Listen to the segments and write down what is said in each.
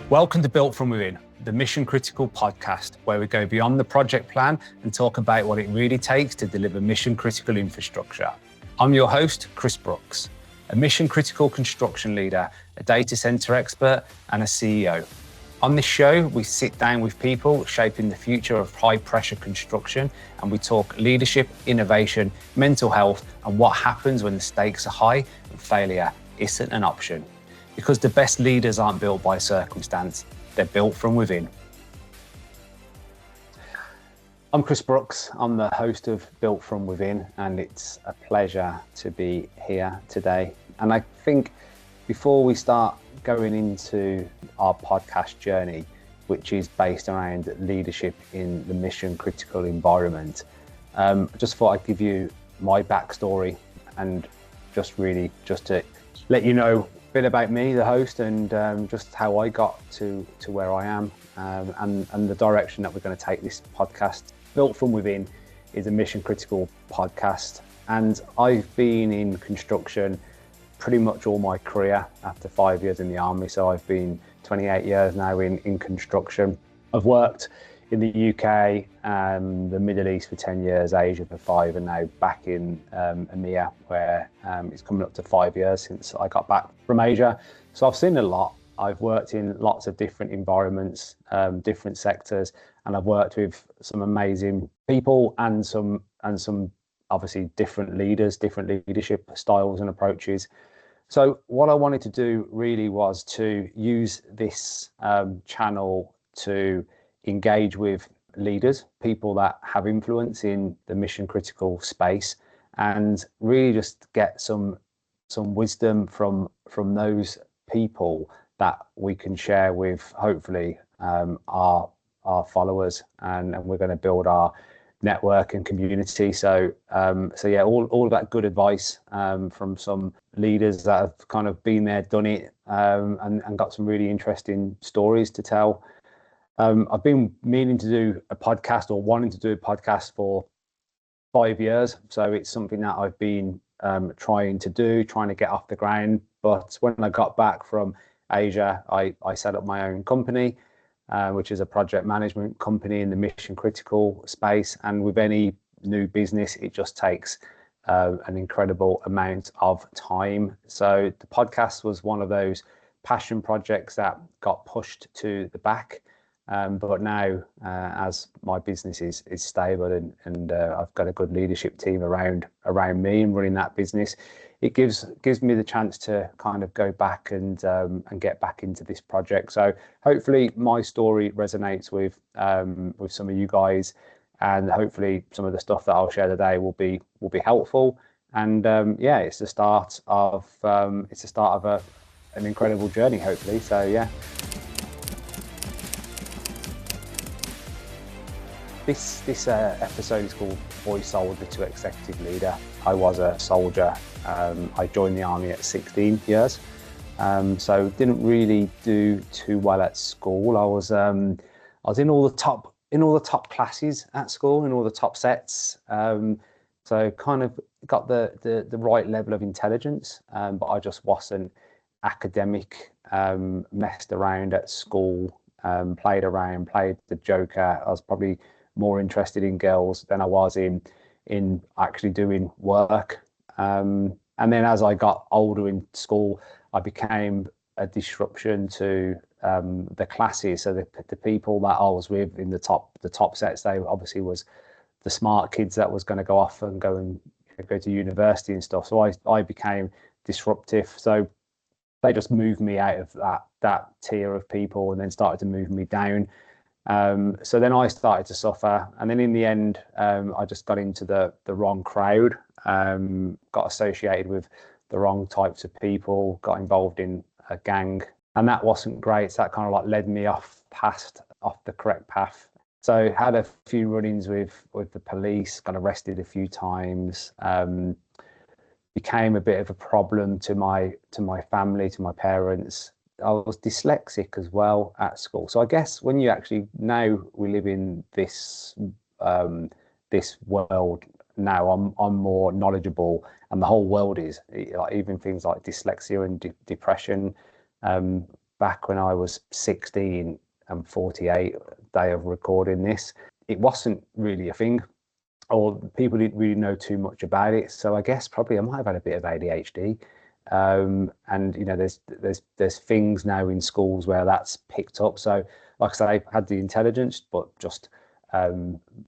Welcome to Built From Within, the Mission Critical podcast, where we go beyond the project plan and talk about what it really takes to deliver mission critical infrastructure. I'm your host, Chris Brooks, a mission critical construction leader, a data center expert, and a CEO. On this show, we sit down with people shaping the future of high pressure construction, and we talk leadership, innovation, mental health, and what happens when the stakes are high and failure isn't an option. Because the best leaders aren't built by circumstance, they're built from within. I'm Chris Brooks, I'm the host of Built From Within, and it's a pleasure to be here today. And I think before we start going into our podcast journey, which is based around leadership in the mission critical environment, I just thought I'd give you my backstory and just to let you know bit about me, the host, and just how I got to where I am, and the direction that we're going to take this podcast. Built From Within is a mission critical podcast, and I've been in construction pretty much all my career after 5 years in the army. So I've been 28 years now in construction. I've worked in the UK, the Middle East for 10 years, Asia for 5, and now back in EMEA, where it's coming up to 5 years since I got back from Asia. So I've seen a lot. I've worked in lots of different environments, different sectors, and I've worked with some amazing people and some obviously different leaders, different leadership styles and approaches. So what I wanted to do really was to use this channel to engage with leaders, people that have influence in the mission critical space, and really just get some wisdom from those people that we can share with hopefully our followers, and we're going to build our network and community. So yeah, all of that good advice from some leaders that have kind of been there, done it, and got some really interesting stories to tell. I've been meaning to do a podcast, or wanting to do a podcast, for 5 years. So it's something that I've been trying to get off the ground. But when I got back from Asia, I set up my own company, which is a project management company in the mission critical space. And with any new business, it just takes an incredible amount of time. So the podcast was one of those passion projects that got pushed to the back. But now, as my business is stable and I've got a good leadership team around me and running that business, it gives me the chance to kind of go back and get back into this project. So hopefully my story resonates with some of you guys, and hopefully some of the stuff that I'll share today will be helpful. And yeah, it's the start of an incredible journey, hopefully. So yeah. This episode is called Boy Soldier to Executive Leader. I was a soldier. I joined the army at 16 years, so didn't really do too well at school. I was in all the top classes at school, in all the top sets. So kind of got the right level of intelligence, but I just wasn't academic. Messed around at school, played the joker. I was probably more interested in girls than I was in actually doing work. And then as I got older in school, I became a disruption to the classes. So the people that I was with in the top sets, they obviously was the smart kids that was going to go off and go to university and stuff. So I became disruptive. So they just moved me out of that tier of people and then started to move me down. So then I started to suffer, and then in the end, I just got into the wrong crowd, got associated with the wrong types of people, got involved in a gang, and that wasn't great. So that kind of like led me off the correct path. So had a few run-ins with the police, got arrested a few times, became a bit of a problem to my family, to my parents. I was dyslexic as well at school. So I guess when you actually, now we live in this world now, I'm more knowledgeable, and the whole world is, like, even things like dyslexia and depression. back when I was 16 and 48, day of recording this, it wasn't really a thing, or people didn't really know too much about it. So I guess probably I might have had a bit of ADHD. And there's things now in schools where that's picked up. So like I say, I had the intelligence, but just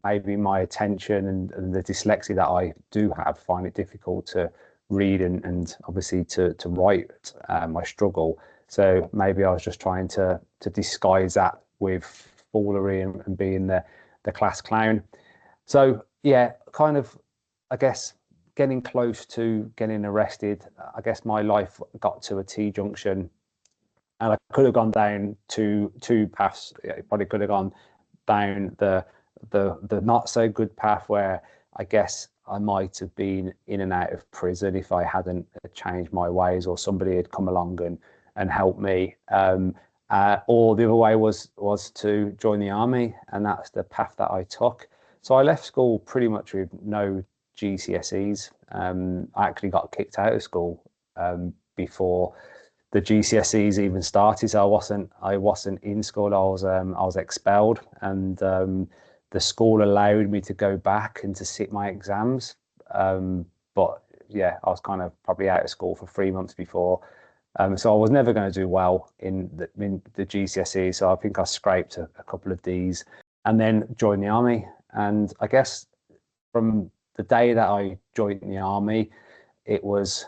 maybe my attention and the dyslexia that I do have, find it difficult to read and obviously to write. I struggle. So maybe I was just trying to disguise that with foolery and being the class clown. So yeah, kind of, I guess, getting close to getting arrested, I guess my life got to a T-junction, and I could have gone down two paths. It probably could have gone down the not so good path, where I guess I might have been in and out of prison if I hadn't changed my ways, or somebody had come along and helped me. Or the other way was to join the army, and that's the path that I took. So I left school pretty much with no GCSEs. I actually got kicked out of school before the GCSEs even started. So I wasn't in school. I was expelled, and the school allowed me to go back and to sit my exams. But yeah, I was kind of probably out of school for 3 months before. So I was never going to do well in the GCSE. So I think I scraped a couple of Ds, and then joined the army. And I guess from the day that I joined the army, it was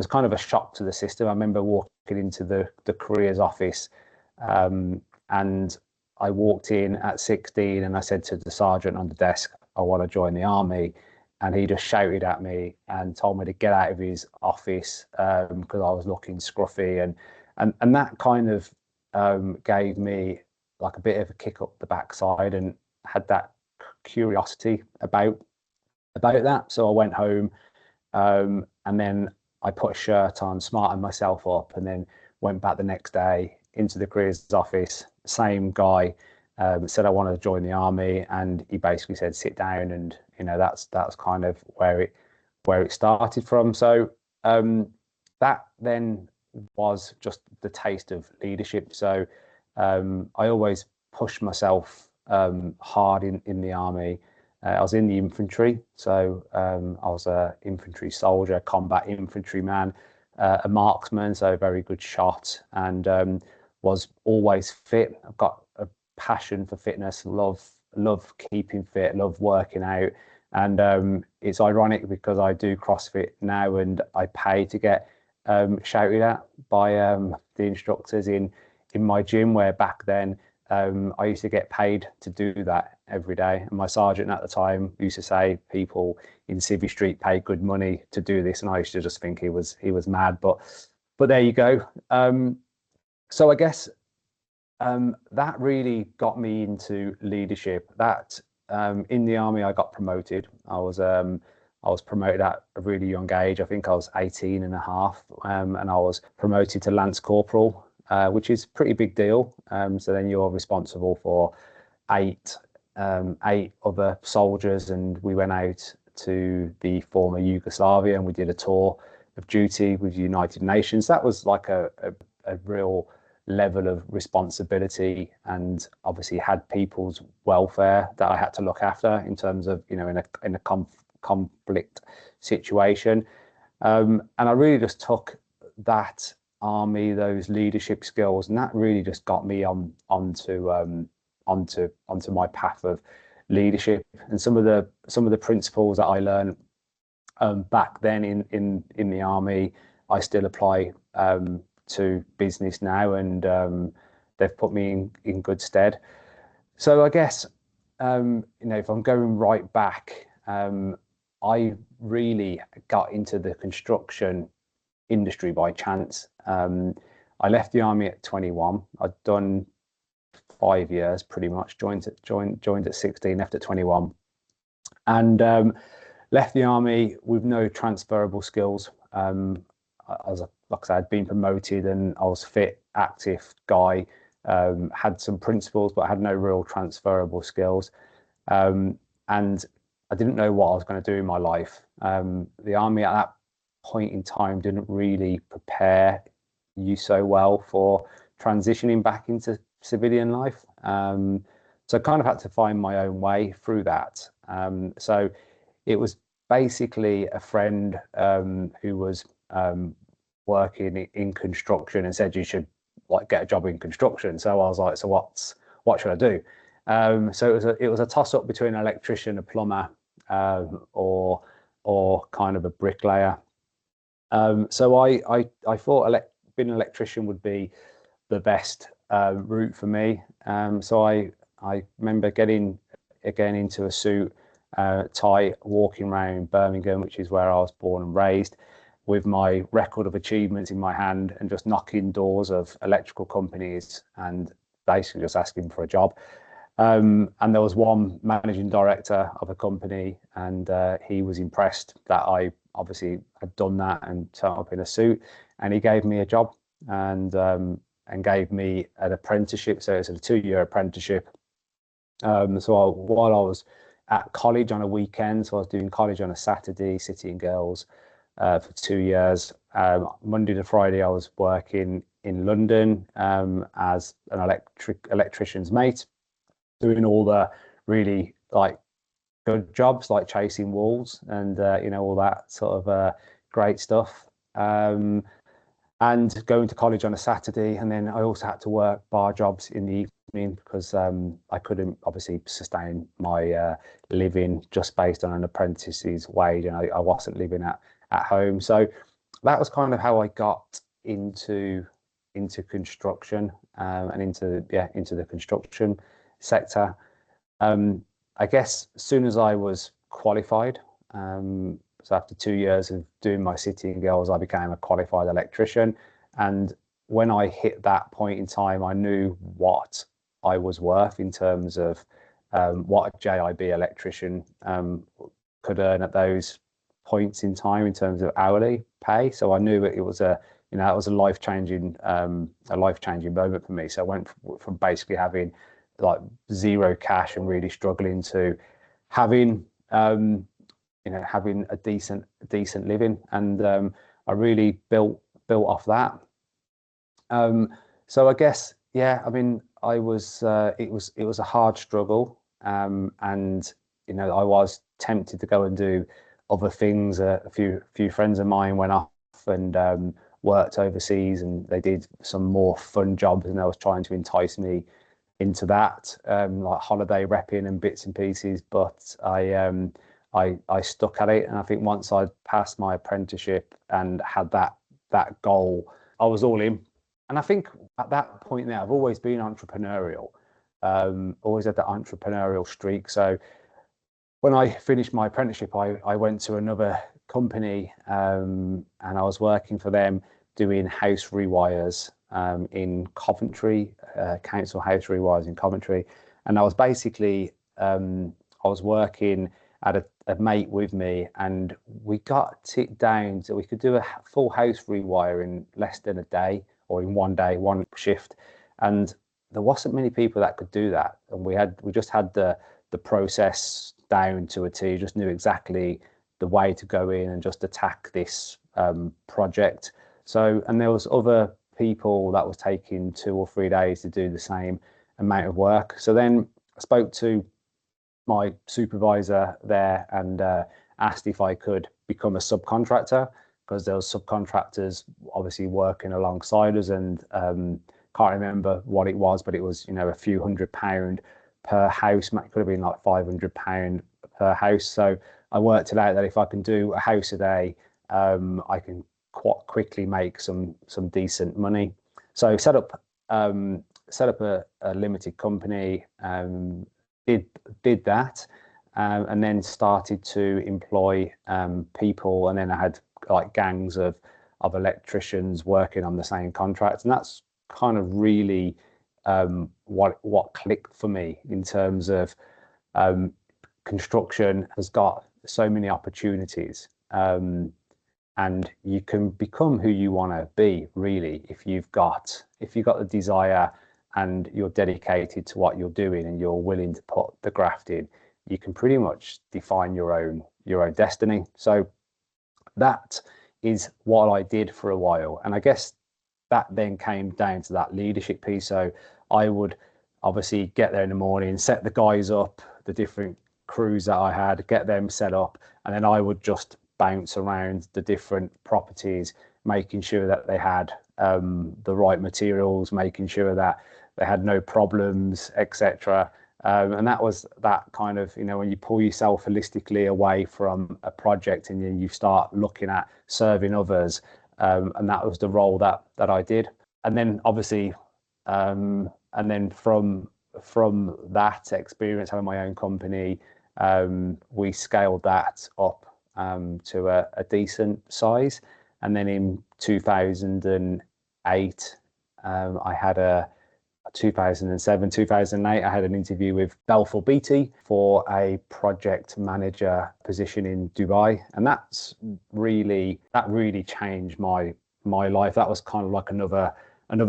kind of a shock to the system. I remember walking into the careers office, and I walked in at 16, and I said to the sergeant on the desk, I want to join the army. And he just shouted at me and told me to get out of his office because I was looking scruffy, and that kind of gave me like a bit of a kick up the backside, and had that curiosity about that. So I went home, and then I put a shirt on, smartened myself up, and then went back the next day into the careers office. Same guy said I wanted to join the army, and he basically said sit down, and that's kind of where it started from. So that then was just the taste of leadership. So I always pushed myself hard in the army. I was in the infantry, so I was an infantry soldier, combat infantryman, a marksman, so a very good shot, and was always fit. I've got a passion for fitness, love keeping fit, love working out, and it's ironic because I do CrossFit now, and I pay to get shouted at by the instructors in my gym, where back then I used to get paid to do that every day. And my sergeant at the time used to say people in Civvy Street pay good money to do this, and I used to just think he was mad. But there you go. So I guess that really got me into leadership. That in the army I got promoted. I was promoted at a really young age. I think I was 18 and a half, and I was promoted to Lance Corporal, which is a pretty big deal. So then you're responsible for eight other soldiers, and we went out to the former Yugoslavia, and we did a tour of duty with the United Nations. That was like a real level of responsibility, and obviously had people's welfare that I had to look after in terms of in a conflict situation, and I really just took that army, those leadership skills, and that really just got me onto my path of leadership. And some of the principles that I learned back then in the army, I still apply to business now, and they've put me in good stead. So I guess if I'm going right back, I really got into the construction industry by chance. I left the army at 21. I'd done 5 years pretty much. Joined at 16, left at 21, and left the army with no transferable skills. Like I said, I'd been promoted, and I was fit, active guy. Had some principles, but I had no real transferable skills, and I didn't know what I was going to do in my life. The army at that point in time didn't really prepare you so well for transitioning back into civilian life. So I kind of had to find my own way through that. So it was basically a friend who was working in construction and said you should like get a job in construction. So I was like, so what should I do? So it was a toss up between an electrician, a plumber, or kind of a bricklayer. So I thought being an electrician would be the best route for me. So I remember getting again into a suit, tie, walking around Birmingham, which is where I was born and raised, with my record of achievements in my hand and just knocking doors of electrical companies and basically just asking for a job. And there was one managing director of a company, and he was impressed that I obviously had done that and turned up in a suit, and he gave me a job and gave me an apprenticeship. So it's a 2-year apprenticeship. So while I was at college on a weekend, so I was doing college on a Saturday, City and Girls, for 2 years. Monday to Friday, I was working in London as an electrician's mate, doing all the really like good jobs like chasing walls and all that sort of great stuff. And going to college on a Saturday, and then I also had to work bar jobs in the evening because I couldn't obviously sustain my living just based on an apprentice's wage, and I wasn't living at home. So that was kind of how I got into construction and into the construction sector. I guess as soon as I was qualified, so after 2 years of doing my City and Girls, I became a qualified electrician. And when I hit that point in time, I knew what I was worth in terms of what a JIB electrician could earn at those points in time in terms of hourly pay. So I knew it was it was a life-changing moment for me. So I went from basically having like zero cash and really struggling to having having a decent living, and I really built off that. So I guess I mean I was it was a hard struggle, and I was tempted to go and do other things. A few friends of mine went off and worked overseas, and they did some more fun jobs, and they was trying to entice me into that, like holiday repping and bits and pieces. But I stuck at it, and I think once I passed my apprenticeship and had that goal, I was all in. And I think at that point now, I've always been entrepreneurial, always had that entrepreneurial streak. So when I finished my apprenticeship, I went to another company, and I was working for them doing house rewires in Coventry, council house rewires in Coventry. And I was basically, I was working at a mate with me, and we got it down so we could do a full house rewire in less than a day, or in one day, one shift. And there wasn't many people that could do that. And we just had the process down to a T, just knew exactly the way to go in and just attack this project. So, and there was other people that was taking 2 or 3 days to do the same amount of work. So then I spoke to my supervisor there and asked if I could become a subcontractor, because there was subcontractors obviously working alongside us, and can't remember what it was, but it was a few £100 per house. It could have been like £500 per house. So I worked it out that if I can do a house a day, I can quite quickly make some decent money. So set up a limited company, did that, and then started to employ people, and then I had like gangs of electricians working on the same contract, and that's kind of really what clicked for me in terms of construction has got so many opportunities, and you can become who you want to be really if you've got the desire and you're dedicated to what you're doing and you're willing to put the graft in. You can pretty much define your own destiny. So that is what I did for a while, and I guess that then came down to that leadership piece. So I would obviously get there in the morning, set the guys up, the different crews that I had, get them set up, and then I would just bounce around the different properties, making sure that they had the right materials, making sure that they had no problems, etc. And that was that kind of, when you pull yourself holistically away from a project and then you start looking at serving others, and that was the role that I did. And then obviously, and then from that experience, having my own company, we scaled that up to a decent size. And then in 2008, I had 2007, 2008, I had an interview with Balfour Beatty for a project manager position in Dubai. And that really changed my life. That was kind of like another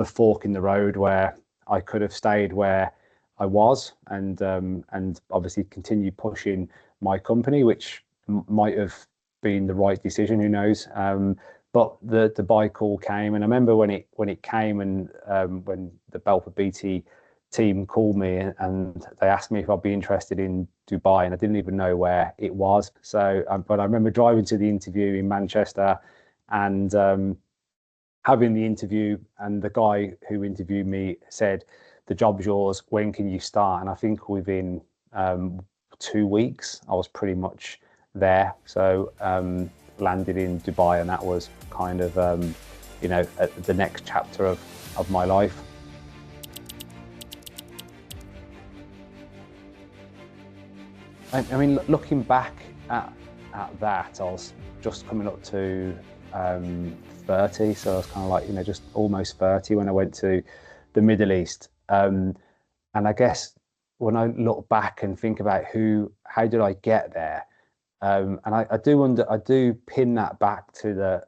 fork in the road, where I could have stayed where I was and obviously continue pushing my company, which might have been the right decision, who knows. But the Dubai call came, and I remember when it came, and when the Balfour Beatty team called me and they asked me if I'd be interested in Dubai, and I didn't even know where it was. So, but I remember driving to the interview in Manchester and having the interview, and the guy who interviewed me said, "The job's yours. When can you start?" And I think within 2 weeks, I was pretty much there. So landed in Dubai, and that was kind of the next chapter of my life. I mean, looking back at that, I was just coming up to 30, so I was kind of like, just almost 30 when I went to the Middle East. And I guess when I look back and think about how did I get there, and I do pin that back to the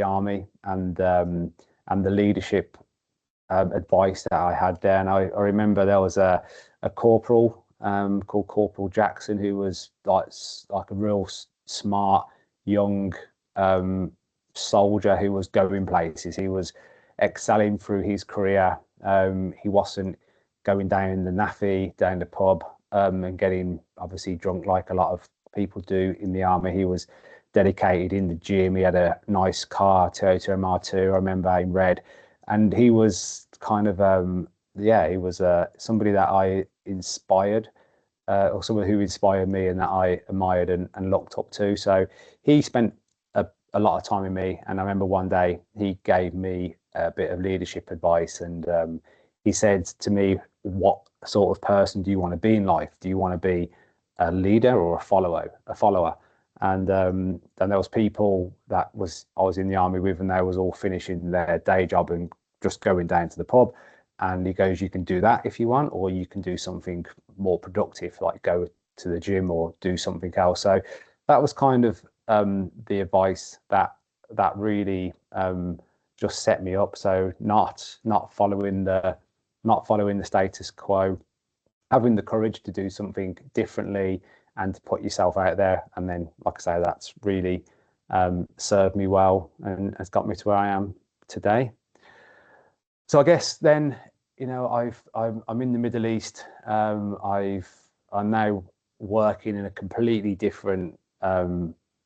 army and the leadership advice that I had there. And I remember there was a corporal called Corporal Jackson, who was like a real smart young soldier who was going places. He was excelling through his career. He wasn't going down the naffy, down the pub, and getting obviously drunk like a lot of people do in the army. He was dedicated in the gym. He had a nice car, Toyota MR2, I remember, in red. And he was kind of, he was somebody that I inspired, or someone who inspired me and that I admired and looked up to. So he spent a lot of time with me. And I remember one day he gave me a bit of leadership advice, and he said to me, "What sort of person do you want to be in life? Do you want to be a leader or a follower?" And there was people that I was in the army with, and they was all finishing their day job and just going down to the pub. And he goes, "You can do that if you want, or you can do something more productive, like go to the gym or do something else." So that was kind of the advice that really just set me up. So not following the status quo, having the courage to do something differently and to put yourself out there. And then, like I say, that's really served me well and has got me to where I am today. So I guess then, I'm in the Middle East. I'm now working in a completely different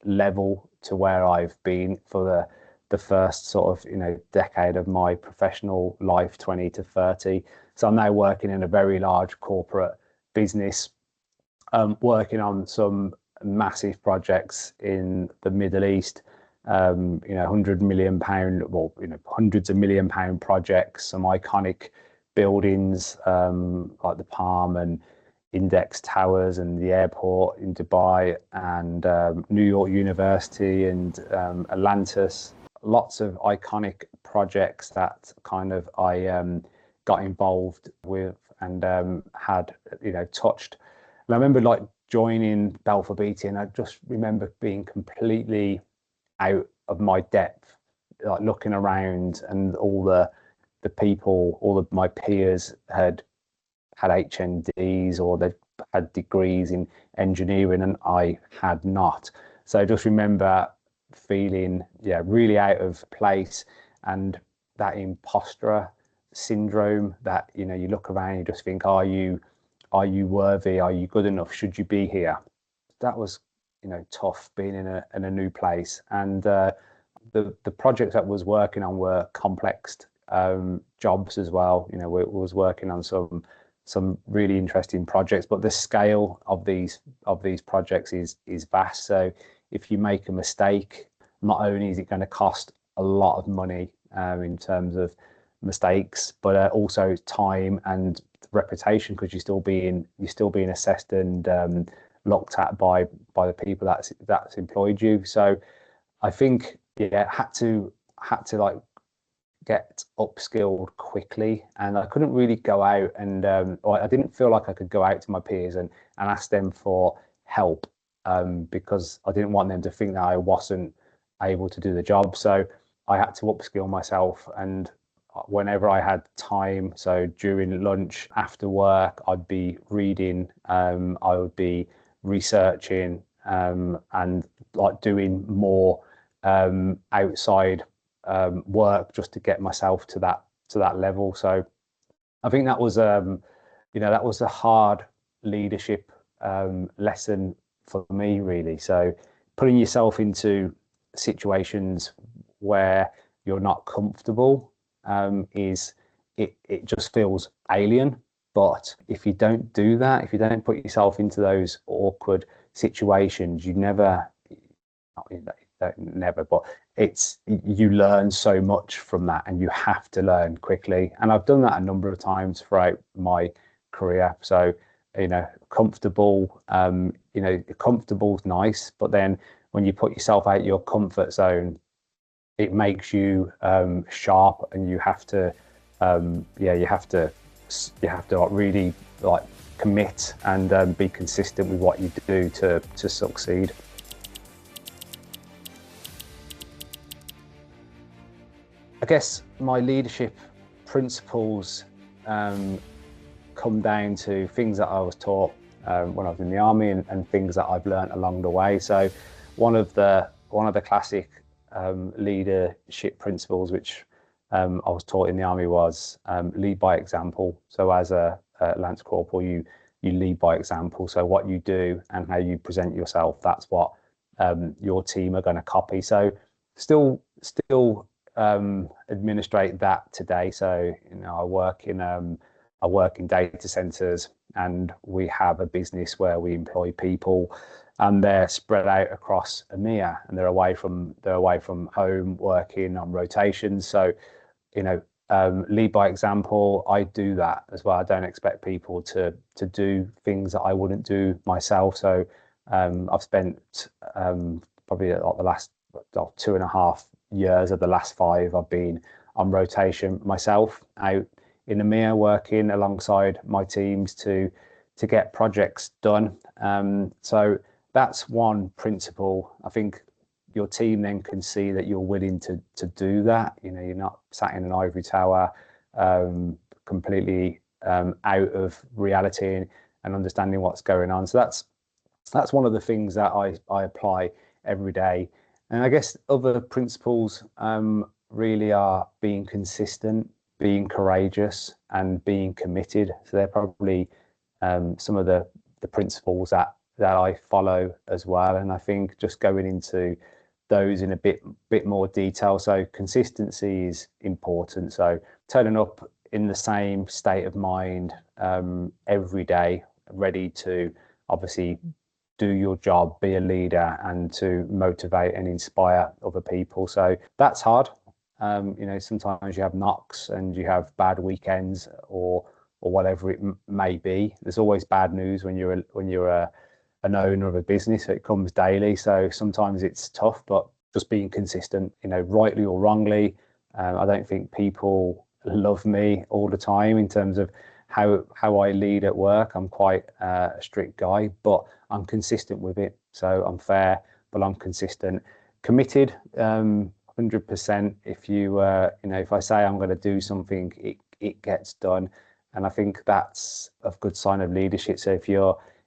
level to where I've been for the first sort of decade of my professional life, 20 to 30. So I'm now working in a very large corporate business, working on some massive projects in the Middle East, £100 million, well, hundreds of £1 million projects, some iconic buildings like the Palm and Index Towers and the airport in Dubai and New York University and Atlantis. Lots of iconic projects that kind of I got involved with and had touched. And I remember like joining Balfour Beatty, and I just remember being completely out of my depth, like looking around, and all the people, all of my peers had HNDs or they had degrees in engineering, and I had not. So I just remember feeling really out of place, and that imposter syndrome that, you know, you look around and you just think, are you worthy? Are you good enough? Should you be here? That was, you know, tough being in a new place. And the projects that I was working on were complex jobs as well. You know, we was working on some really interesting projects, but the scale of these projects is vast. So if you make a mistake, not only is it going to cost a lot of money in terms of mistakes, but also time and reputation, because you're still being assessed and looked at by the people that's employed you. So I think, yeah, had to like get upskilled quickly, and I couldn't really go out and or I didn't feel like I could go out to my peers and ask them for help, because I didn't want them to think that I wasn't able to do the job. So I had to upskill myself, and whenever I had time, so during lunch, after work, I'd be reading, I would be researching, and like doing more outside work just to get myself to that level. So I think that was you know, that was a hard leadership lesson for me, really. So putting yourself into situations where you're not comfortable is it just feels alien. But if you don't do that, if you don't put yourself into those awkward situations, you never, never, but it's, you learn so much from that, and you have to learn quickly. And I've done that a number of times throughout my career. So, you know, comfortable, you know, comfortable's nice, but then when you put yourself out your comfort zone, it makes you sharp, and you have to, yeah, you have to like really like commit and be consistent with what you do to succeed. I guess my leadership principles come down to things that I was taught when I was in the army, and things that I've learned along the way. So one of the classic leadership principles which I was taught in the army was lead by example. So as a Lance Corporal, you lead by example. So what you do and how you present yourself, that's what your team are going to copy. So still administrate that today. So, you know, I work in data centers, and we have a business where we employ people, and they're spread out across EMEA, and they're away from home, working on rotations. So, you know, lead by example. I do that as well. I don't expect people to do things that I wouldn't do myself. So I've spent probably like the last 2.5 years of the last 5, I've been on rotation myself out in EMEA, working alongside my teams to get projects done. So that's one principle. I think your team then can see that you're willing to do that. You know, you're not sat in an ivory tower, completely out of reality and understanding what's going on. So that's one of the things that I apply every day. And I guess other principles really are being consistent, being courageous, and being committed. So they're probably some of the principles that I follow as well. And I think just going into those in a bit more detail. So consistency is important. So turning up in the same state of mind every day, ready to obviously do your job, be a leader, and to motivate and inspire other people. So that's hard. You know, sometimes you have knocks and you have bad weekends or whatever it may be. There's always bad news when you're an owner of a business. It comes daily. So sometimes it's tough, but just being consistent, you know, rightly or wrongly. I don't think people love me all the time in terms of how I lead at work. I'm quite a strict guy, but I'm consistent with it. So I'm fair, but I'm consistent, committed, 100%. If you know, if I say I'm going to do something, it gets done. And I think that's a good sign of leadership. So if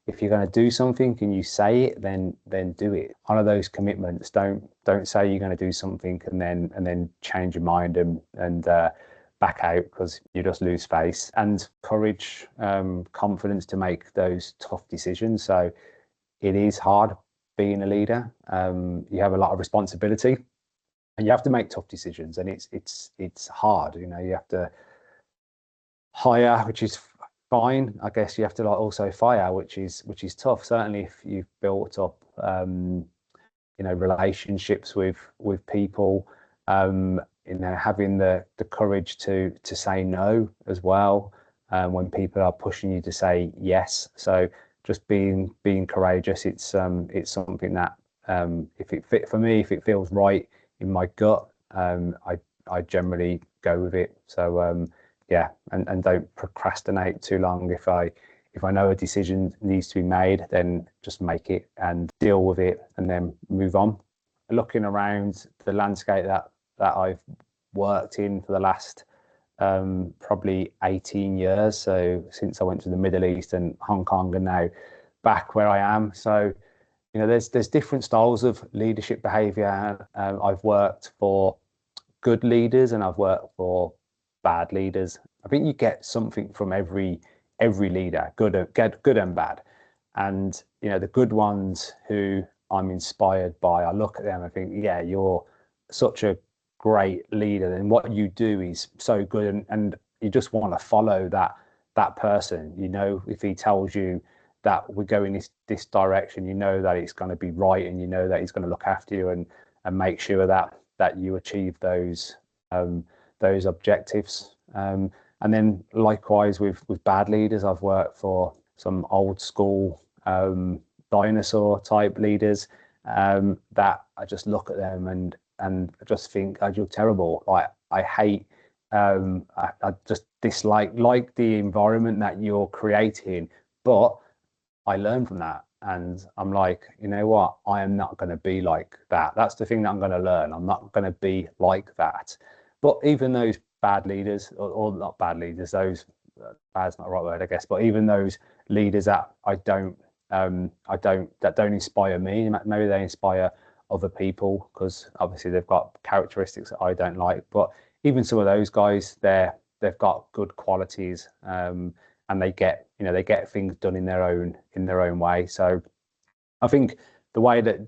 if you're going to do something and you say it, then do it. Honor those commitments. Don't say you're going to do something and then change your mind and back out because you just lose face. And courage, confidence to make those tough decisions. So it is hard being a leader. You have a lot of responsibility and you have to make tough decisions, and it's hard. You know, you have to hire, which is fine. I guess you have to like also fire, which is tough. Certainly, if you've built up, relationships with people, having the courage to say no as well, when people are pushing you to say yes. So just being courageous. It's something that if it feels right in my gut, I generally go with it. So yeah, and don't procrastinate too long. If I know a decision needs to be made, then just make it and deal with it and then move on. Looking around the landscape that I've worked in for the last probably 18 years. So since I went to the Middle East and Hong Kong and now back where I am. So, there's different styles of leadership behavior. I've worked for good leaders and I've worked for bad leaders. I think you get something from every leader, good and bad. And the good ones who I'm inspired by, I look at them and think, yeah, you're such a great leader, and what you do is so good, and you just want to follow that person. If he tells you that we're going this direction, that it's going to be right, and that he's going to look after you and make sure that you achieve those objectives. And then likewise with bad leaders, I've worked for some old school dinosaur type leaders that I just look at them and just think, oh, you're terrible. Like I hate, I just dislike the environment that you're creating, but I learn from that. And I'm like, you know what? I am not going to be like that. That's the thing that I'm going to learn. I'm not going to be like that. But even those bad leaders, or not bad leaders, those bad's not the right word, I guess. But even those leaders that that don't inspire me. Maybe they inspire other people because obviously they've got characteristics that I don't like. But even some of those guys, they've got good qualities, and they get things done in their own way. So I think the way that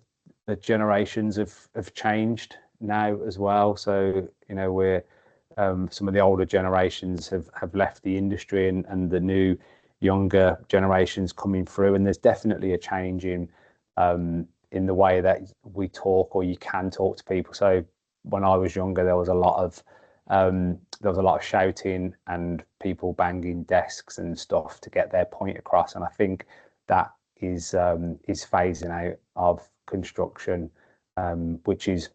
the generations have changed now as well. So we're some of the older generations have left the industry, and the new younger generations coming through, and there's definitely a change in the way that we talk, or you can talk to people. So when I was younger, there was a lot of shouting and people banging desks and stuff to get their point across, and I think that is phasing out of construction, which is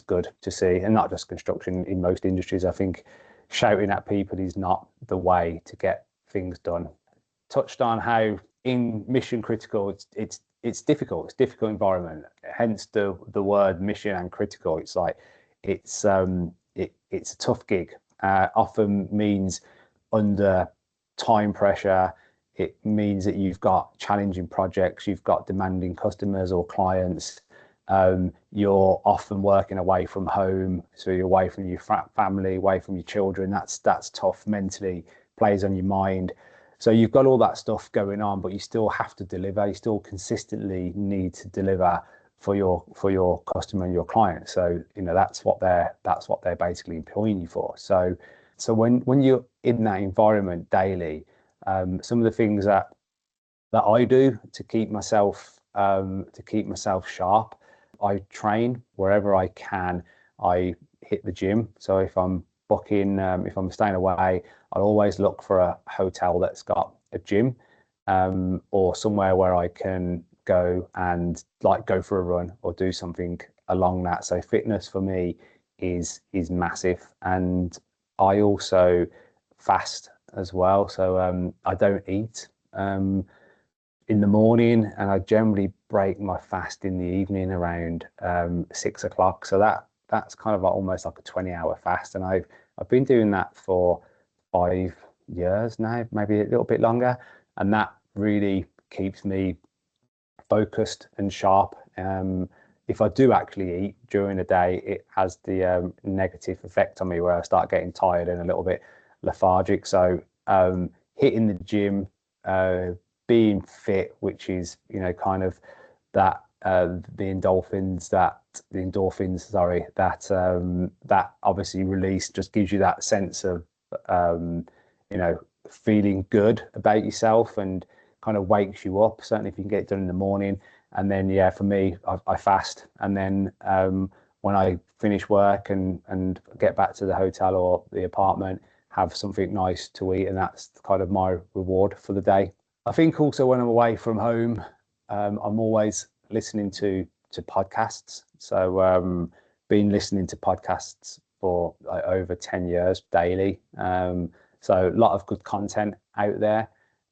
good to see, and not just construction, in most industries. I think shouting at people is not the way to get things done. Touched on how in mission critical it's difficult environment, hence the word mission and critical. It's like it's a tough gig, often means under time pressure. It means that you've got challenging projects, you've got demanding customers or clients. You're often working away from home, so you're away from your family, away from your children. That's tough mentally, plays on your mind. So you've got all that stuff going on, but you still have to deliver. You still consistently need to deliver for your customer and your client. So that's what they're basically employing you for. So when you're in that environment daily, some of the things that I do to keep myself sharp, I train wherever I can. I hit the gym. So if I'm staying away, I'll always look for a hotel that's got a gym, or somewhere where I can go and go for a run or do something along that. So fitness for me is massive, and I also fast as well. So I don't eat in the morning, and I generally break my fast in the evening around 6 o'clock. So that's kind of almost like a 20-hour fast, and I've been doing that for 5 years now, maybe a little bit longer, and that really keeps me focused and sharp. If I do actually eat during the day, it has the negative effect on me where I start getting tired and a little bit lethargic. So hitting the gym, being fit, which is, you know, kind of that the endorphins, sorry, that obviously release just gives you that sense of you know, feeling good about yourself and kind of wakes you up. Certainly if you can get it done in the morning. And then, yeah, for me, I fast. And then when I finish work and get back to the hotel or the apartment, have something nice to eat. And that's kind of my reward for the day. I think also when I'm away from home, I'm always listening to podcasts. So been listening to podcasts for like over 10 years daily. So a lot of good content out there,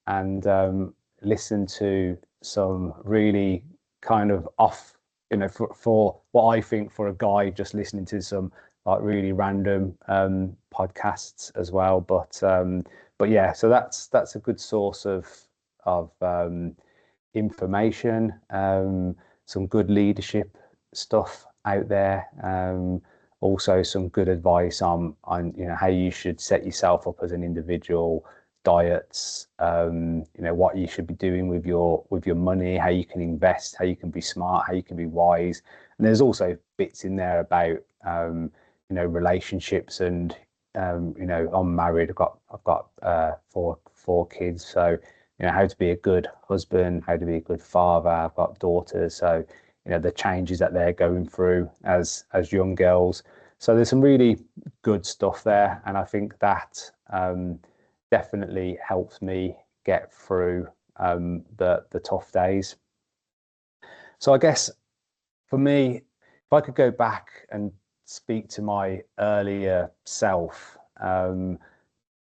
and listen to some really kind of off, you know, for what I think for a guy, just listening to some like really random podcasts as well. But yeah, so that's a good source of information, some good leadership stuff out there. Also some good advice on you know how you should set yourself up as an individual, diets, you know, what you should be doing with your money, how you can invest, how you can be smart, how you can be wise. And there's also bits in there about you know, relationships and you know, I'm married. I've got four kids, so you know how to be a good husband, how to be a good father. I've got daughters, so you know the changes that they're going through as young girls. So there's some really good stuff there, and I think that definitely helps me get through the tough days. So I guess for me, if I could go back and speak to my earlier self,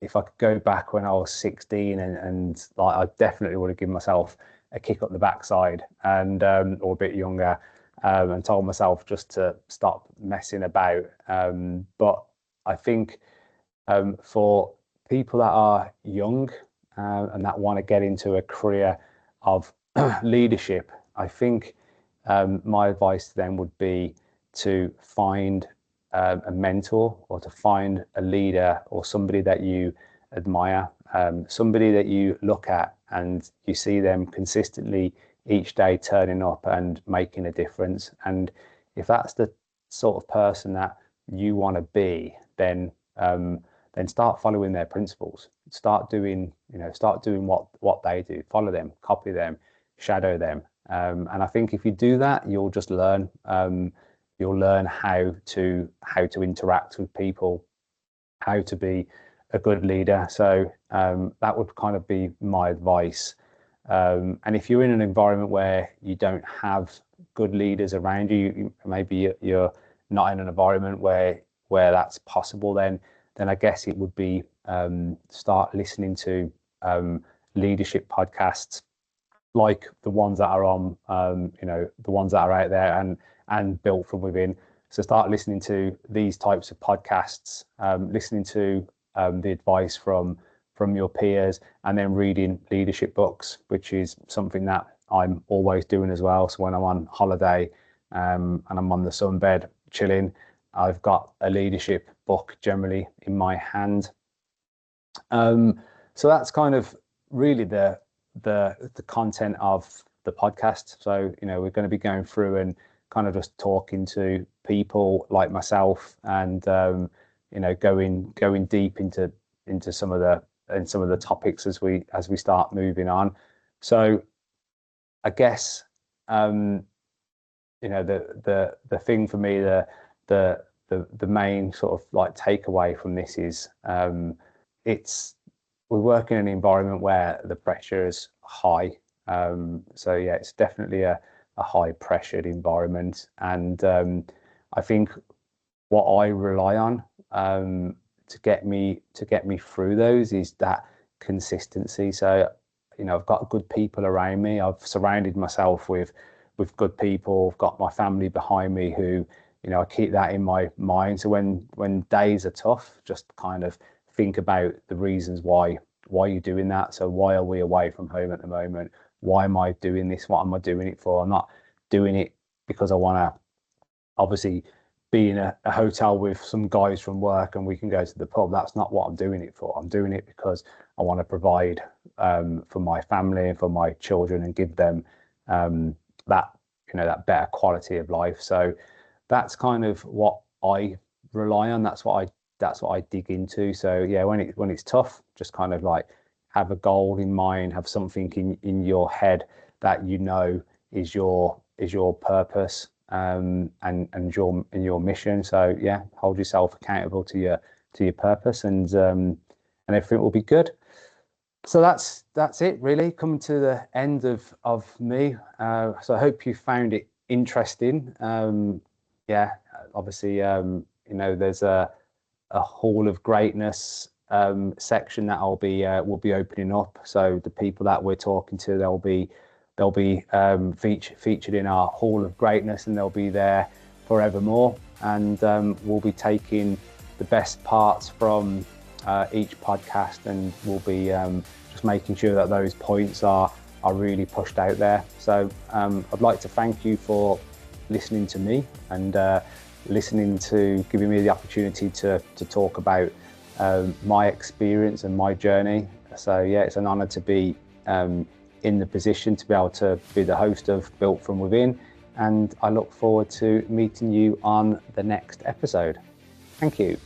if I could go back when I was 16 and like I definitely would have given myself a kick up the backside and or a bit younger, and told myself just to stop messing about. But I think for people that are young and that want to get into a career of leadership, I think my advice to them would be to find a mentor or to find a leader or somebody that you admire, somebody that you look at and you see them consistently each day turning up and making a difference. And if that's the sort of person that you want to be, then start following their principles. Start doing what they do. Follow them, copy them, shadow them. And I think if you do that, you'll just learn. You'll learn how to interact with people, how to be a good leader. So that would kind of be my advice. And if you're in an environment where you don't have good leaders around you, maybe you're not in an environment where that's possible, then I guess it would be start listening to leadership podcasts like the ones that are on, you know, the ones that are out there and built from within. So start listening to these types of podcasts, listening to the advice from your peers, and then reading leadership books, which is something that I'm always doing as well. So when I'm on holiday and I'm on the sunbed chilling, I've got a leadership book generally in my hand. So that's kind of really the content of the podcast. So you know, we're going to be going through and kind of just talking to people like myself, and you know, going deep into some of the topics as we start moving on. So I guess you know, the thing for me, the main sort of like takeaway from this is we work in an environment where the pressure is high. So yeah, it's definitely a high pressured environment, and I think what I rely on to get me through those is that consistency. So you know, I've got good people around me. I've surrounded myself with good people. I've got my family behind me who, you know, I keep that in my mind. So when days are tough, just kind of think about the reasons why you're doing that. So why are we away from home at the moment? why am I doing this? What am I doing it for? I'm not doing it because I want to obviously be in a hotel with some guys from work and we can go to the pub. That's not what I'm doing it for. I'm doing it because I want to provide for my family and for my children and give them that, that better quality of life. So that's kind of what I rely on. That's what I dig into. So yeah, when it's tough, just kind of like have a goal in mind, have something in your head that is your purpose, and your mission. So yeah, hold yourself accountable to your purpose, and everything will be good. So that's it really. Coming to the end of me. So I hope you found it interesting. Yeah, obviously, there's a Hall of Greatness section that will be opening up. So the people that we're talking to, they'll be featured in our Hall of Greatness, and they'll be there forevermore. And we'll be taking the best parts from each podcast, and we'll be just making sure that those points are really pushed out there. So I'd like to thank you for listening to me and giving me the opportunity to talk about my experience and my journey. So yeah, it's an honor to be in the position to be able to be the host of Built From Within, and I look forward to meeting you on the next episode. Thank you.